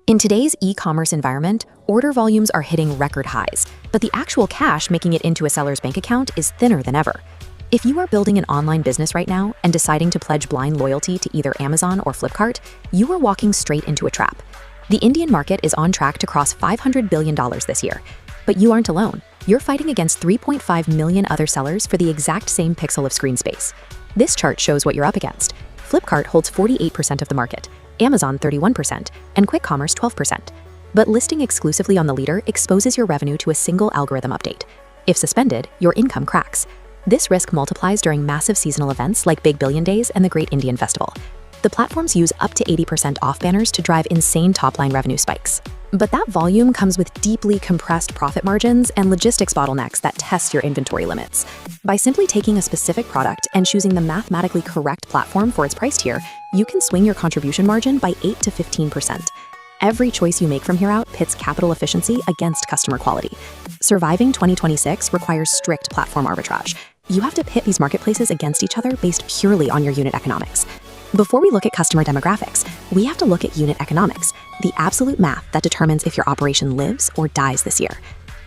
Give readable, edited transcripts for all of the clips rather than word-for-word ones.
In today's e-commerce environment, order volumes are hitting record highs, but the actual cash making it into a seller's bank account is thinner than ever. If you are building an online business right now and deciding to pledge blind loyalty to either Amazon or Flipkart, you are walking straight into a trap. The Indian market is on track to cross $500 billion this year, but you aren't alone. You're fighting against 3.5 million other sellers for the exact same pixel of screen space. This chart shows what you're up against. Flipkart holds 48% of the market, Amazon 31%, and quick commerce 12%. But listing exclusively on the leader exposes your revenue to a single algorithm update. If suspended, your income cracks. This risk multiplies during massive seasonal events like Big Billion Days and the Great Indian Festival. The platforms use up to 80% off banners to drive insane top-line revenue spikes. But that volume comes with deeply compressed profit margins and logistics bottlenecks that test your inventory limits. By simply taking a specific product and choosing the mathematically correct platform for its price tier, you can swing your contribution margin by 8 to 15%. Every choice you make from here out pits capital efficiency against customer quality. Surviving 2026 requires strict platform arbitrage. You have to pit these marketplaces against each other based purely on your unit economics. Before we look at customer demographics, we have to look at unit economics, the absolute math that determines if your operation lives or dies this year.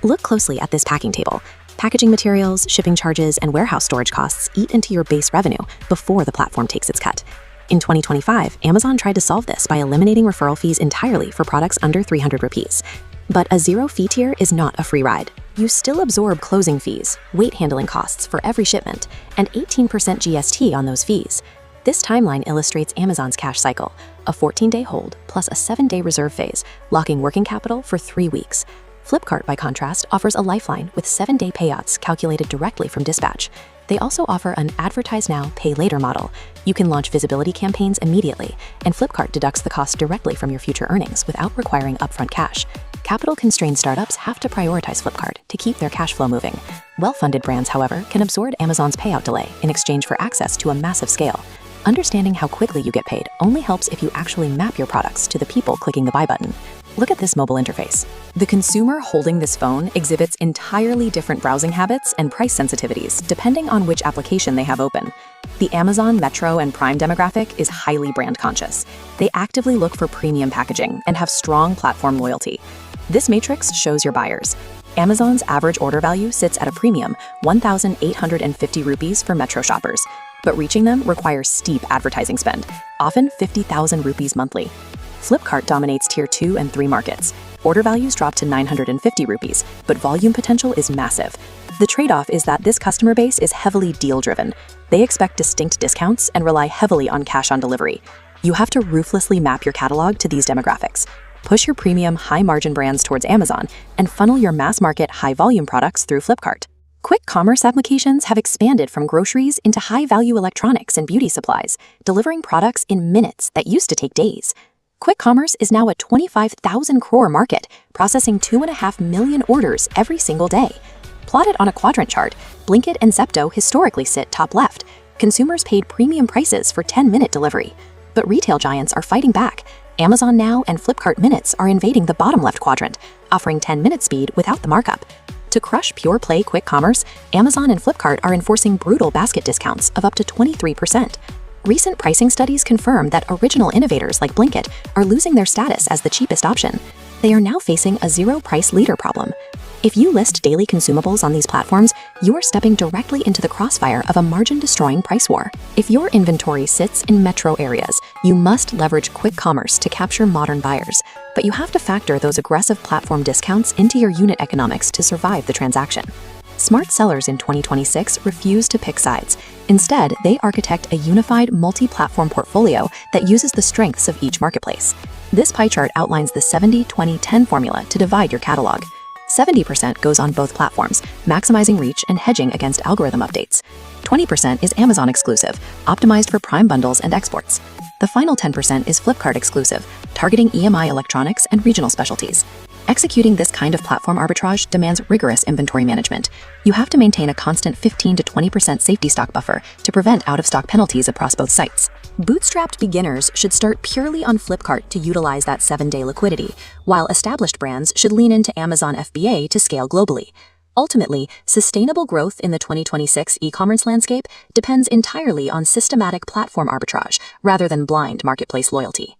Look closely at this packing table. Packaging materials, shipping charges, and warehouse storage costs eat into your base revenue before the platform takes its cut. In 2025, Amazon tried to solve this by eliminating referral fees entirely for products under 300 rupees. But a zero-fee tier is not a free ride. You still absorb closing fees, weight handling costs for every shipment, and 18% GST on those fees. This timeline illustrates Amazon's cash cycle, a 14-day hold plus a 7-day reserve phase, locking working capital for 3 weeks. Flipkart, by contrast, offers a lifeline with 7-day payouts calculated directly from dispatch. They also offer an advertise now, pay later model. You can launch visibility campaigns immediately, and Flipkart deducts the cost directly from your future earnings without requiring upfront cash. Capital-constrained startups have to prioritize Flipkart to keep their cash flow moving. Well-funded brands, however, can absorb Amazon's payout delay in exchange for access to a massive scale. Understanding how quickly you get paid only helps if you actually map your products to the people clicking the buy button. Look at this mobile interface. The consumer holding this phone exhibits entirely different browsing habits and price sensitivities depending on which application they have open. The Amazon, Metro, and Prime demographic is highly brand conscious. They actively look for premium packaging and have strong platform loyalty. This matrix shows your buyers. Amazon's average order value sits at a premium 1,850 rupees for Metro shoppers. But reaching them requires steep advertising spend, often 50,000 rupees monthly. Flipkart dominates tier 2 and 3 markets. Order values drop to 950 rupees, but volume potential is massive. The trade-off is that this customer base is heavily deal-driven. They expect distinct discounts and rely heavily on cash on delivery. You have to ruthlessly map your catalog to these demographics. Push your premium, high-margin brands towards Amazon and funnel your mass-market, high-volume products through Flipkart. Quick commerce applications have expanded from groceries into high-value electronics and beauty supplies, delivering products in minutes that used to take days. Quick commerce is now a 25,000 crore market, processing 2.5 million orders every single day. Plotted on a quadrant chart, Blinkit and Zepto historically sit top left. Consumers paid premium prices for 10-minute delivery. But retail giants are fighting back. Amazon Now and Flipkart Minutes are invading the bottom left quadrant, offering 10-minute speed without the markup. To crush pure-play quick commerce, Amazon and Flipkart are enforcing brutal basket discounts of up to 23%. Recent pricing studies confirm that original innovators like Blinkit are losing their status as the cheapest option. They are now facing a zero-price leader problem. If you list daily consumables on these platforms, you are stepping directly into the crossfire of a margin-destroying price war. If your inventory sits in metro areas, you must leverage quick commerce to capture modern buyers. But you have to factor those aggressive platform discounts into your unit economics to survive the transaction. Smart sellers in 2026 refuse to pick sides. Instead, they architect a unified multi-platform portfolio that uses the strengths of each marketplace. This pie chart outlines the 70-20-10 formula to divide your catalog. 70% goes on both platforms, maximizing reach and hedging against algorithm updates. 20% is Amazon exclusive, optimized for Prime bundles and exports. The final 10% is Flipkart exclusive, targeting EMI electronics and regional specialties. Executing this kind of platform arbitrage demands rigorous inventory management. You have to maintain a constant 15 to 20% safety stock buffer to prevent out-of-stock penalties across both sites. Bootstrapped beginners should start purely on Flipkart to utilize that 7-day liquidity, while established brands should lean into Amazon FBA to scale globally. Ultimately, sustainable growth in the 2026 e-commerce landscape depends entirely on systematic platform arbitrage rather than blind marketplace loyalty.